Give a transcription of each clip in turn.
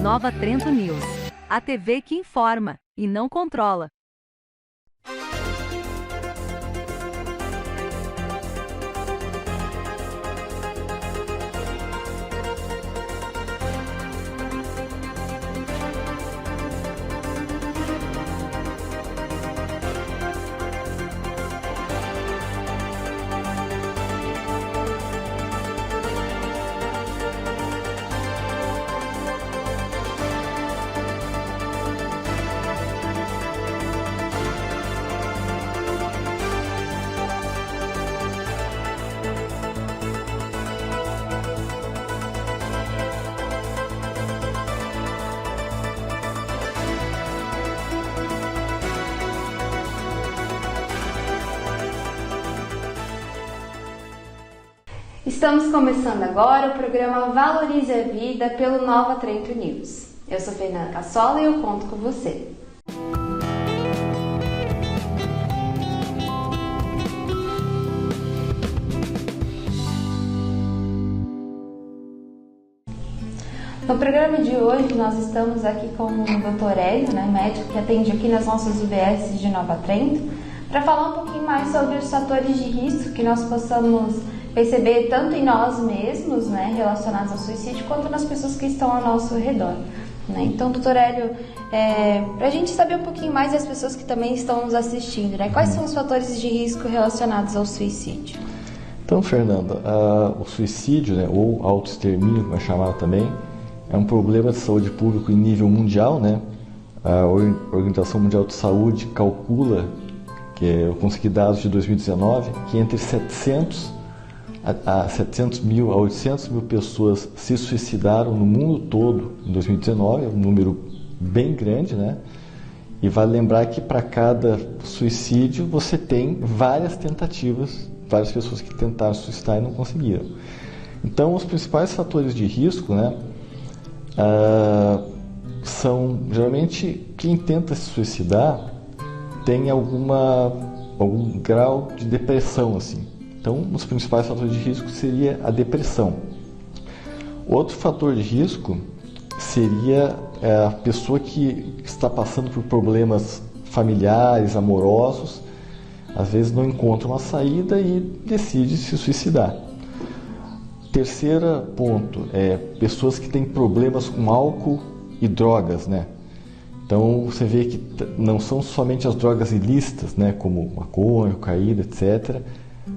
Nova Trento News. A TV que informa e não controla. Estamos começando agora o programa Valorize a Vida pelo Nova Trento News. Eu sou Fernanda Cassola e eu conto com você. No programa de hoje nós estamos aqui com o Dr. Hélio, médico que atende aqui nas nossas UBS de Nova Trento, para falar um pouquinho mais sobre os fatores de risco que nós possamos perceber tanto em nós mesmos, relacionados ao suicídio, quanto nas pessoas que estão ao nosso redor. Então, doutor Hélio, para a gente saber um pouquinho mais das pessoas que também estão nos assistindo, quais são os fatores de risco relacionados ao suicídio? Então, Fernanda, o suicídio, ou autoextermínio, como é chamado também, é um problema de saúde pública em nível mundial. A Organização Mundial de Saúde calcula, eu consegui dados de 2019, que entre 700 mil a 800 mil pessoas se suicidaram no mundo todo em 2019, é um número bem grande, E vale lembrar que para cada suicídio você tem várias tentativas, várias pessoas que tentaram se suicidar e não conseguiram. Então, os principais fatores de risco, são geralmente quem tenta se suicidar tem algum grau de depressão, assim. Então, um dos principais fatores de risco seria a depressão. Outro fator de risco seria a pessoa que está passando por problemas familiares, amorosos, às vezes não encontra uma saída e decide se suicidar. Terceiro ponto é pessoas que têm problemas com álcool e drogas, Então, você vê que não são somente as drogas ilícitas, como maconha, cocaína, etc.,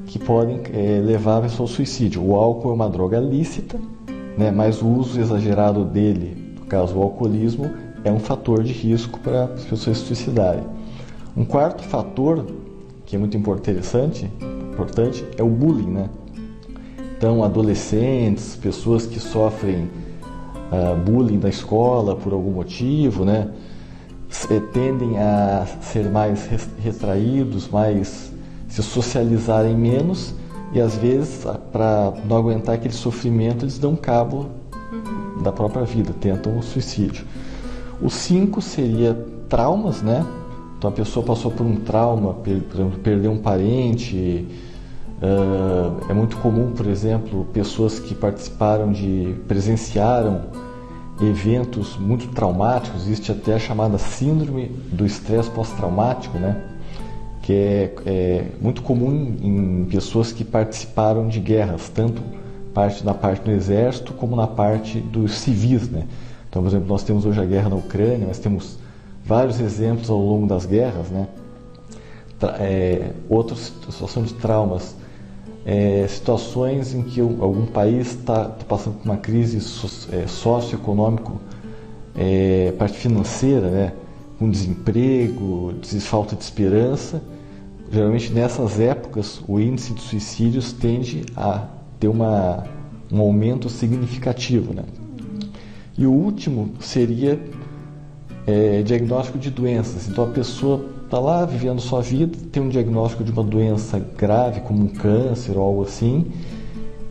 que podem levar a pessoa ao suicídio. O álcool é uma droga lícita, mas o uso exagerado dele, no caso o alcoolismo, é um fator de risco para as pessoas se suicidarem. Um quarto fator, que é muito importante é o bullying, Então, adolescentes, pessoas que sofrem bullying na escola por algum motivo, tendem a ser mais retraídos, se socializarem menos e às vezes, para não aguentar aquele sofrimento, eles dão cabo da própria vida, tentam o suicídio. O 5 seria traumas, Então a pessoa passou por um trauma, por exemplo, perdeu um parente. É muito comum, por exemplo, pessoas que presenciaram eventos muito traumáticos. Existe até a chamada síndrome do estresse pós-traumático, que é muito comum em pessoas que participaram de guerras, tanto na parte do exército como na parte dos civis, Então, por exemplo, nós temos hoje a guerra na Ucrânia, mas temos vários exemplos ao longo das guerras, Outra situação de traumas, situações em que algum país está passando por uma crise socioeconômica, parte financeira, com desemprego, falta de esperança. Geralmente nessas épocas o índice de suicídios tende a ter um aumento significativo, E o último seria diagnóstico de doenças. Então a pessoa está lá vivendo sua vida, tem um diagnóstico de uma doença grave, como um câncer ou algo assim,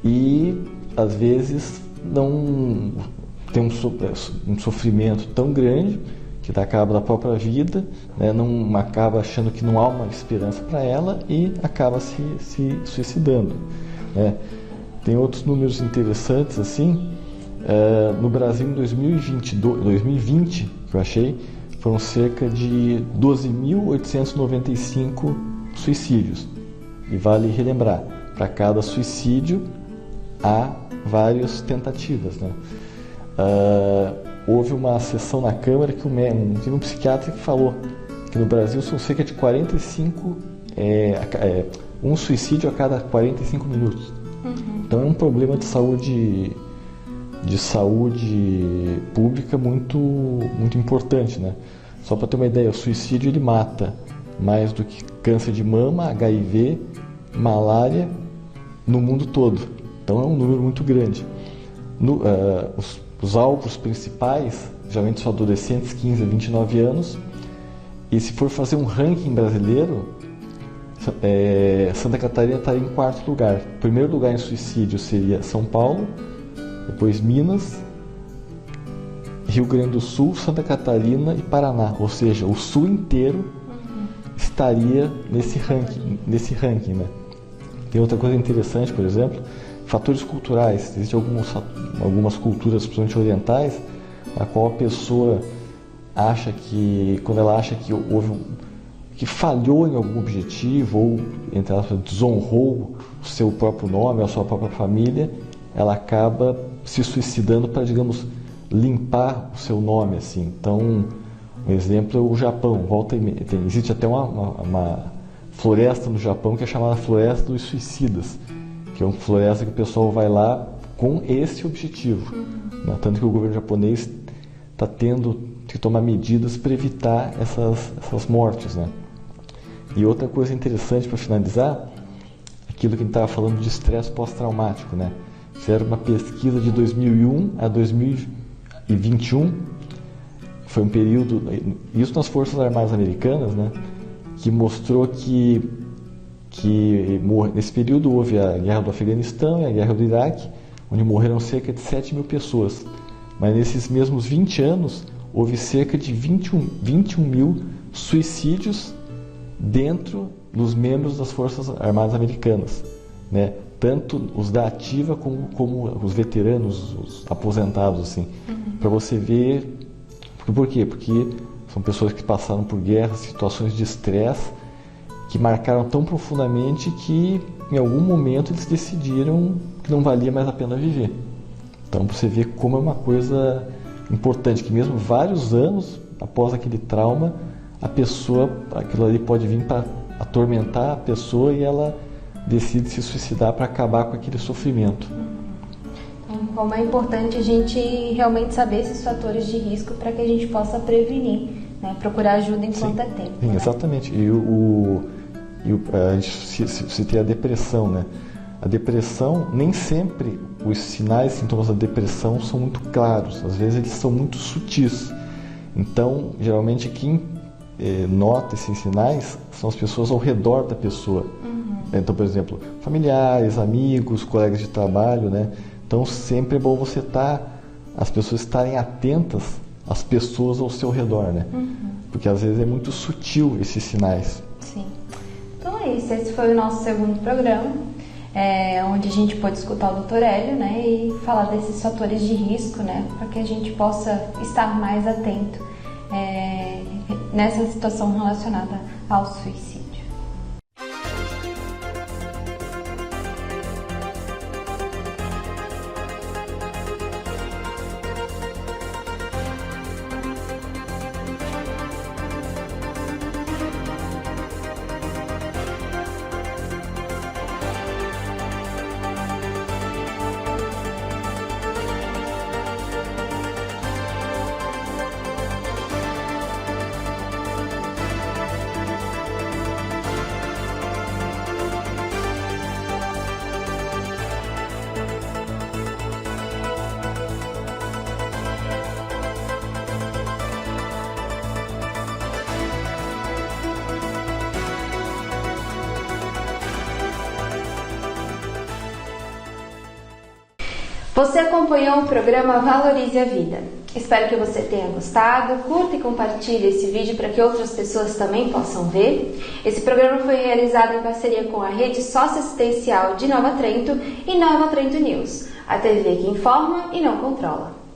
e às vezes não tem um sofrimento tão grande que dá cabo da própria vida, não acaba achando que não há uma esperança para ela e acaba se suicidando. Tem outros números interessantes assim. No Brasil, em 2020, que eu achei, foram cerca de 12.895 suicídios. E vale relembrar, para cada suicídio há várias tentativas, né? Houve uma sessão na Câmara que teve um psiquiatra que falou que no Brasil são cerca de 45, um suicídio a cada 45 minutos. Então é um problema de saúde pública muito importante, né? Só para ter uma ideia, o suicídio ele mata mais do que câncer de mama, HIV, malária no mundo todo. Então é um número muito grande. Os alvos principais, geralmente são adolescentes, 15 a 29 anos, e se for fazer um ranking brasileiro, Santa Catarina estaria em 4º lugar. O primeiro lugar em suicídio seria São Paulo, depois Minas, Rio Grande do Sul, Santa Catarina e Paraná. Ou seja, o Sul inteiro estaria nesse ranking, né? Tem outra coisa interessante, por exemplo, fatores culturais. Existem algumas culturas, principalmente orientais, na qual a pessoa acha que, quando ela acha que que falhou em algum objetivo ou, entre aspas, desonrou o seu próprio nome, a sua própria família, ela acaba se suicidando para, digamos, limpar o seu nome, assim. Então, um exemplo é o Japão. Existe até uma floresta no Japão que é chamada Floresta dos Suicidas, que é uma floresta que o pessoal vai lá com esse objetivo. Né? Tanto que o governo japonês está tendo que tomar medidas para evitar essas mortes, né? E outra coisa interessante para finalizar, aquilo que a gente estava falando de estresse pós-traumático, né? Fizeram uma pesquisa de 2001 a 2021, foi um período, isso nas Forças Armadas Americanas, né? Que mostrou que nesse período houve a guerra do Afeganistão e a guerra do Iraque, onde morreram cerca de 7 mil pessoas. Mas nesses mesmos 20 anos, houve cerca de 21 mil suicídios dentro dos membros das Forças Armadas Americanas, né? Tanto os da ativa como os veteranos, os aposentados, assim. Para você ver. Por quê? Porque são pessoas que passaram por guerras, situações de estresse, que marcaram tão profundamente que em algum momento eles decidiram que não valia mais a pena viver. Então você vê como é uma coisa importante, que mesmo vários anos após aquele trauma, aquilo ali pode vir para atormentar a pessoa e ela decide se suicidar para acabar com aquele sofrimento. Então, como é importante a gente realmente saber esses fatores de risco para que a gente possa prevenir, né? Procurar ajuda enquanto é tempo. Sim, né? Exatamente. E a gente citei a depressão, né? A depressão, nem sempre os sinais e sintomas da depressão são muito claros, às vezes eles são muito sutis. Então, geralmente quem nota esses sinais são as pessoas ao redor da pessoa. Então, por exemplo, familiares, amigos, colegas de trabalho, né? Então, sempre é bom você as pessoas estarem atentas às pessoas ao seu redor, né? Porque às vezes é muito sutil esses sinais. Sim. Então é isso, esse foi o nosso segundo programa, onde a gente pôde escutar o Dr. Hélio, né, e falar desses fatores de risco, né, para que a gente possa estar mais atento nessa situação relacionada ao suicídio. Você acompanhou o programa Valorize a Vida. Espero que você tenha gostado. Curta e compartilhe esse vídeo para que outras pessoas também possam ver. Esse programa foi realizado em parceria com a Rede Socioassistencial de Nova Trento e Nova Trento News, a TV que informa e não controla.